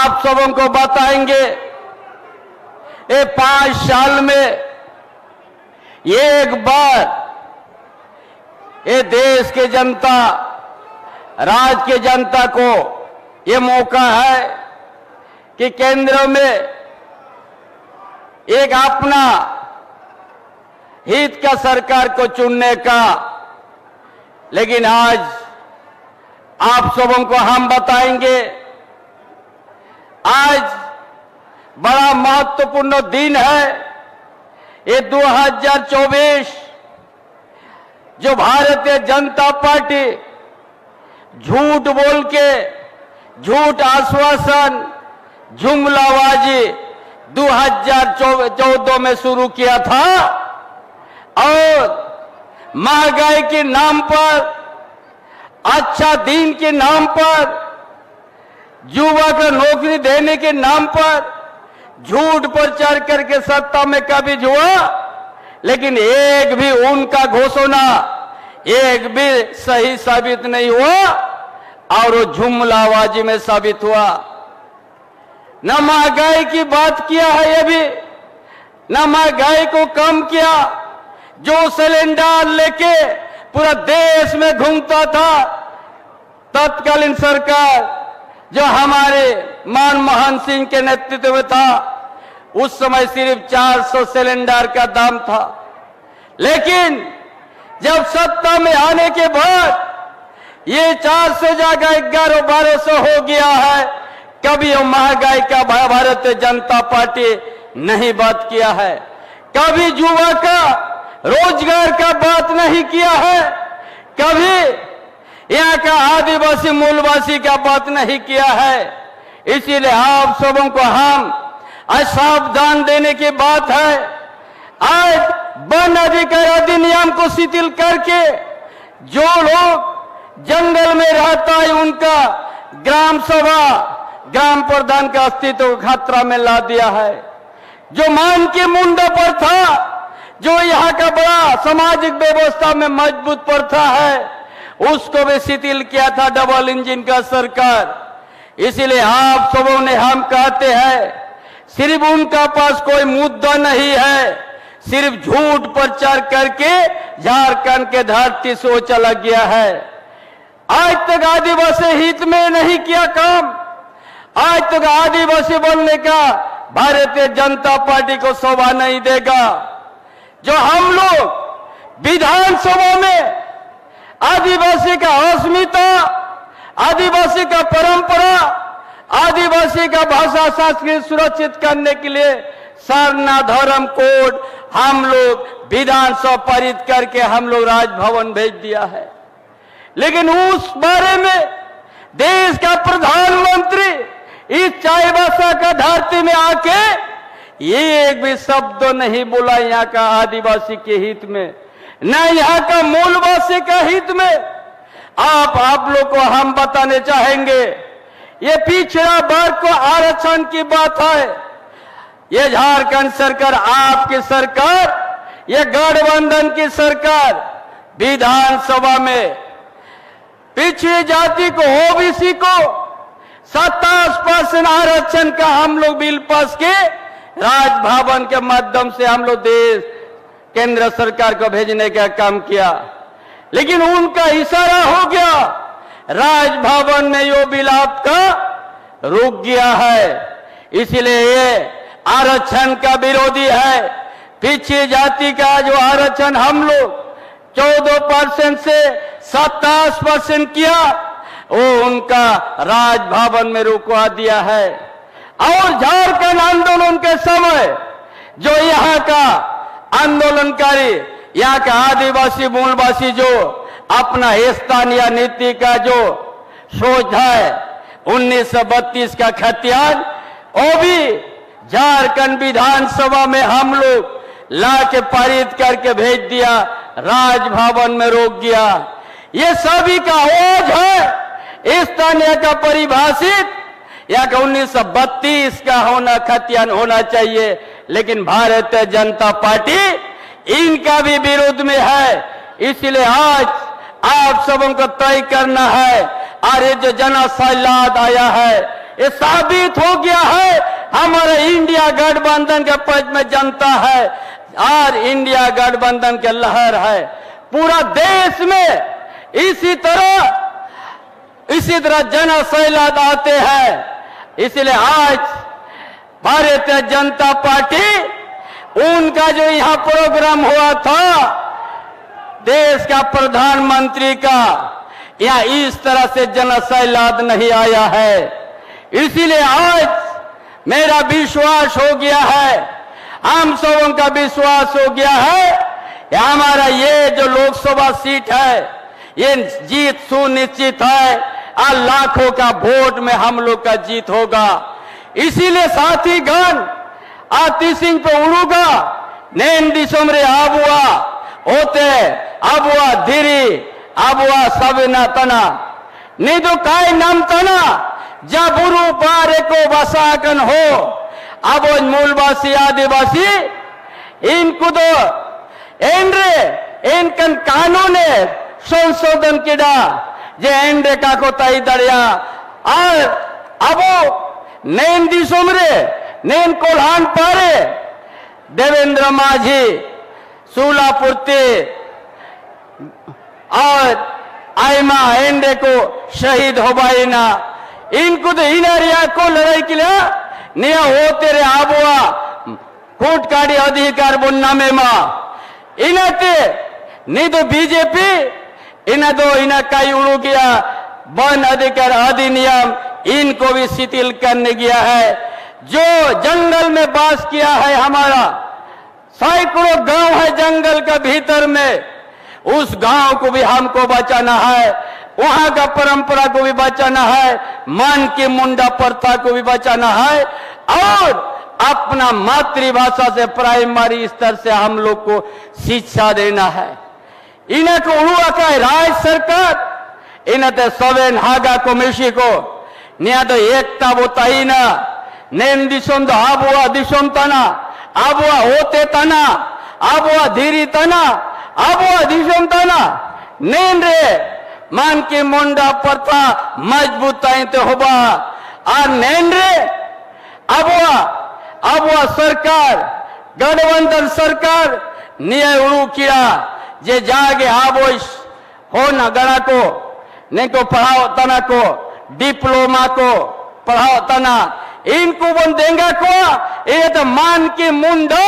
आप सबों को बताएंगे ये 5 साल में एक बार ये देश के जनता, राज्य के जनता को ये मौका है कि केंद्र में एक अपना हित का सरकार को चुनने का। लेकिन आज आप सबों को हम बताएंगे, आज बड़ा महत्वपूर्ण दिन है। ये 2024 जो भारतीय जनता पार्टी झूठ बोल के, झूठ आश्वासन, जुमलाबाजी 2014 में शुरू किया था और महंगाई के नाम पर, अच्छा दिन के नाम पर, युवा को नौकरी देने के नाम पर झूठ प्रचार करके सत्ता में कब्ज हुआ, लेकिन एक भी उनका घोषणा एक भी सही साबित नहीं हुआ और वो जुमलाबाजी में साबित हुआ। न महंगाई की बात किया है ये भी, न महंगाई को कम किया। जो सिलेंडर लेके पूरा देश में घूमता था तत्कालीन सरकार, जो हमारे मनमोहन सिंह के नेतृत्व में था, उस समय सिर्फ 400 सिलेंडर का दाम था। लेकिन जब सत्ता में आने के बाद ये 400 जगह 1100-1200 हो गया है। कभी वो महंगाई का भारतीय जनता पार्टी नहीं बात किया है, कभी युवा का रोजगार का बात नहीं किया है, कभी यहाँ का आदिवासी मूलवासी का बात नहीं किया है। इसीलिए आप सबों को हम सावधान देने की बात है। आज वन अधिकार अधिनियम को शिथिल करके जो लोग जंगल में रहता है उनका ग्राम सभा, ग्राम प्रधान का अस्तित्व खतरा में ला दिया है। जो मान के मुंडा पर था, जो यहाँ का बड़ा सामाजिक व्यवस्था में मजबूत प्रथा है, उसको भी शिथिल किया था डबल इंजन का सरकार। इसीलिए आप सबों ने हम कहते हैं, सिर्फ उनका पास कोई मुद्दा नहीं है, सिर्फ झूठ प्रचार करके झारखंड के धरती से वो चला गया है। आज तक आदिवासी हित में नहीं किया काम। आज तक आदिवासी बनने का भारतीय जनता पार्टी को शोभा नहीं देगा। जो हम लोग विधानसभा में आदिवासी का अस्मिता, आदिवासी का परंपरा, आदिवासी का भाषा संस्कृति सुरक्षित करने के लिए सरना धर्म कोड हम लोग विधानसभा पारित करके हम लोग राजभवन भेज दिया है। लेकिन उस बारे में देश का प्रधानमंत्री इस चाईबासा का धरती में आके ये एक भी शब्द नहीं बोला यहाँ का आदिवासी के हित में, न यहाँ का मूलवासी का हित में। आप लोग को हम बताने चाहेंगे, ये पिछड़ा वर्ग को आरक्षण की बात है। ये झारखंड सरकार, आपकी सरकार, ये गठबंधन की सरकार विधानसभा में पिछड़ी जाति को, ओबीसी को 27% आरक्षण का हम लोग बिल पास के राजभवन के माध्यम से हम लोग देश केंद्र सरकार को भेजने का काम किया। लेकिन उनका इशारा हो गया, राजभवन में यो बिल आपका रुक गया है। इसीलिए ये आरक्षण का विरोधी है। पिछड़ी जाति का जो आरक्षण हम लोग 14% से 27% किया, वो उनका राजभवन में रुकवा दिया है। और झारखंड आंदोलन के समय जो यहाँ का आंदोलनकारी, यहाँ का आदिवासी मूलवासी जो अपना स्थानीय नीति का जो सोच है 1932 का खतियान, वो भी झारखंड विधानसभा में हम लोग ला के पारित करके भेज दिया, राजभवन में रोक दिया। ये सभी का ओझ है, स्थानीय का परिभाषित या 1932 का होना खतियान होना चाहिए। लेकिन भारतीय जनता पार्टी इनका भी विरोध में है। इसलिए आज आप सबों को तय करना है, और ये जो जनसैलाब आया है ये साबित हो गया है हमारे इंडिया गठबंधन के पक्ष में जनता है और इंडिया गठबंधन के लहर है पूरा देश में। इसी तरह जन सैलाब आते हैं। इसलिए आज भारतीय जनता पार्टी उनका जो यहाँ प्रोग्राम हुआ था देश का प्रधानमंत्री का, यहाँ इस तरह से जन सैलाब नहीं आया है। इसीलिए आज मेरा विश्वास हो गया है, हम सबों का विश्वास हो गया है कि हमारा ये जो लोकसभा सीट है ये जीत सुनिश्चित है और लाखों का वोट में हम लोग का जीत होगा। इसीलिए साथीगण आती सिंह पे उड़ूगा नैन दिसम रे आबुआ होते आबुआ धीरी आबुआ सबिना तना निदु काय नाम तना जबुरु पारे को बसाकन हो। अब मूलवासी आदिवासी इनको तो इनकन कानून संशोधन किया जे एंड्रे का को तई दरिया और अब नैन दिसुमरे नैन कोल्हान पारे देवेंद्र माझी सूलापुरती और आयमा एंड्रे को शहीद हो बाई ना इनको तो इनारिया को लड़ाई के लिए निया होते रे आबुआ कूट काड़ी अधिकार बुन्ना में मां इनते नहीं तो बीजेपी इन्हें दो इन्हें कई उड़ू गया वन अधिकार अधिनियम इनको भी शिथिल करने गया है। जो जंगल में वास किया है हमारा सैकड़ों गांव है जंगल के भीतर में, उस गांव को भी हमको बचाना है, वहां का परंपरा को भी बचाना है, मन की मुंडा प्रथा को भी बचाना है और अपना मातृभाषा से प्राइमरी स्तर से हम लोग को शिक्षा देना है। इन्हें को उड़ुआ का राज्य सरकार इन्हें तो सवेन हागा को मिशी को निया तो एकता बोताई ना नैन दिशों तो आबुआ दिशों तना आबुआ होते तना आबुआ धीरी तना आबुआ दिशों तना नैन रे मान की मुंडा प्रथा मजबूत तो होबा और नैन रे आबुआ सरकार गठबंधन सरकार निये उड़ू किया जे जागे आबोश हो ना गणा को नहीं को पढ़ाओ तना को डिप्लोमा को पढ़ाओ तना इनको बन देंगे को ये तो मान की मुंडा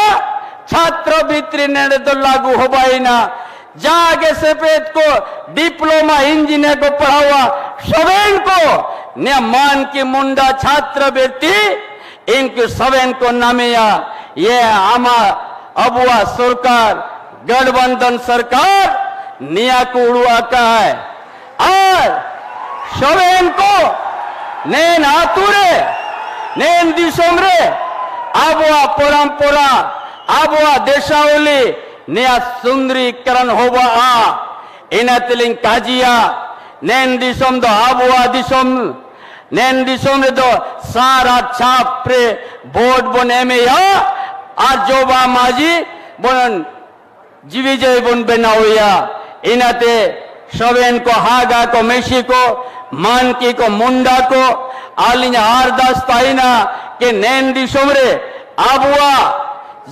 छात्रवृत्ति ने तो लागू हो पाई ना जागे सफेद को डिप्लोमा इंजीनियर को पढ़ावा सवेन को ने मान की मुंडा छात्रवृत्ति इनके सवेन को नामिया ये आमा अबुआ सरकार गठबंधन सरकार निया को उड़ुआ का है और सवेन को नैन आतुरे नैन दिसोमरे आबुआ परंपरा आबुआ देशावली नया सुंदरीकरण होबा इन्हें तिलिंग काजिया नैन दिसोम दो आबुआ दिसोम नैन दिसोम रे दो सारा छाप रे बोर्ड बने में या आज जोबा माजी बन जीविजय बन बनाओया इनते सवेन को हागा को मेशी को मानकी को मुंडा को आलिंज आरदास ताइना के नैन दिसोमरे आबुआ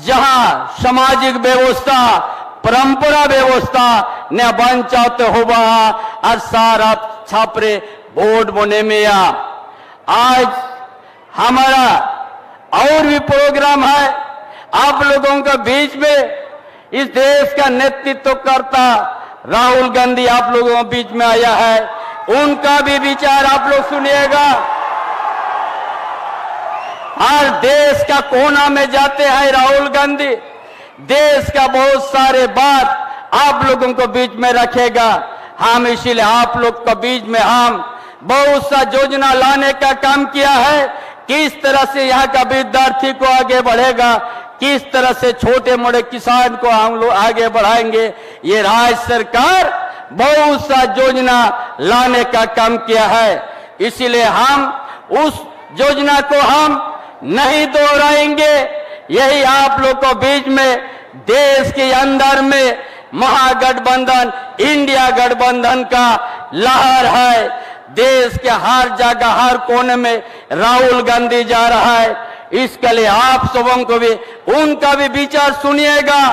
जहां सामाजिक व्यवस्था परंपरा व्यवस्था ने बंचाते होबा और सारा छापरे बोर्ड बने में आज हमारा और भी प्रोग्राम है आप लोगों के बीच में। इस देश का नेतृत्व करता राहुल गांधी आप लोगों के बीच में आया है, उनका भी विचार आप लोग सुनिएगा। हर देश का कोना में जाते हैं राहुल गांधी, देश का बहुत सारे बात आप लोगों को बीच में रखेगा। हम इसीलिए आप लोग के बीच में हम बहुत सा योजना लाने का काम किया है, किस तरह से यहाँ का विद्यार्थी को आगे बढ़ेगा, किस तरह से छोटे मोटे किसान को हम लोग आगे बढ़ाएंगे। ये राज्य सरकार बहुत सा योजना लाने का काम किया है, इसीलिए हम उस योजना को हम नहीं दोहराएंगे। यही आप लोग को बीच में देश के अंदर में महागठबंधन इंडिया गठबंधन का लहर है। देश के हर जगह हर कोने में राहुल गांधी जा रहा है। इसके लिए आप सबों को भी उनका भी विचार सुनिएगा।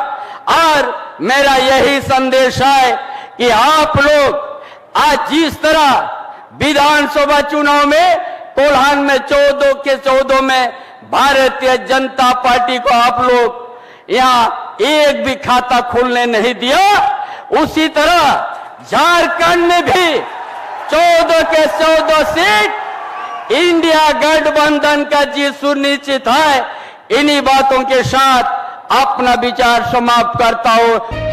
और मेरा यही संदेश है कि आप लोग आज जिस तरह विधानसभा चुनाव में कोल्हान में 14 के 14 में भारतीय जनता पार्टी को आप लोग यहाँ एक भी खाता खोलने नहीं दिया, उसी तरह झारखंड में भी 14 के 14 सीट इंडिया गठबंधन का जीत सुनिश्चित है। इन्हीं बातों के साथ अपना विचार समाप्त करता हूं।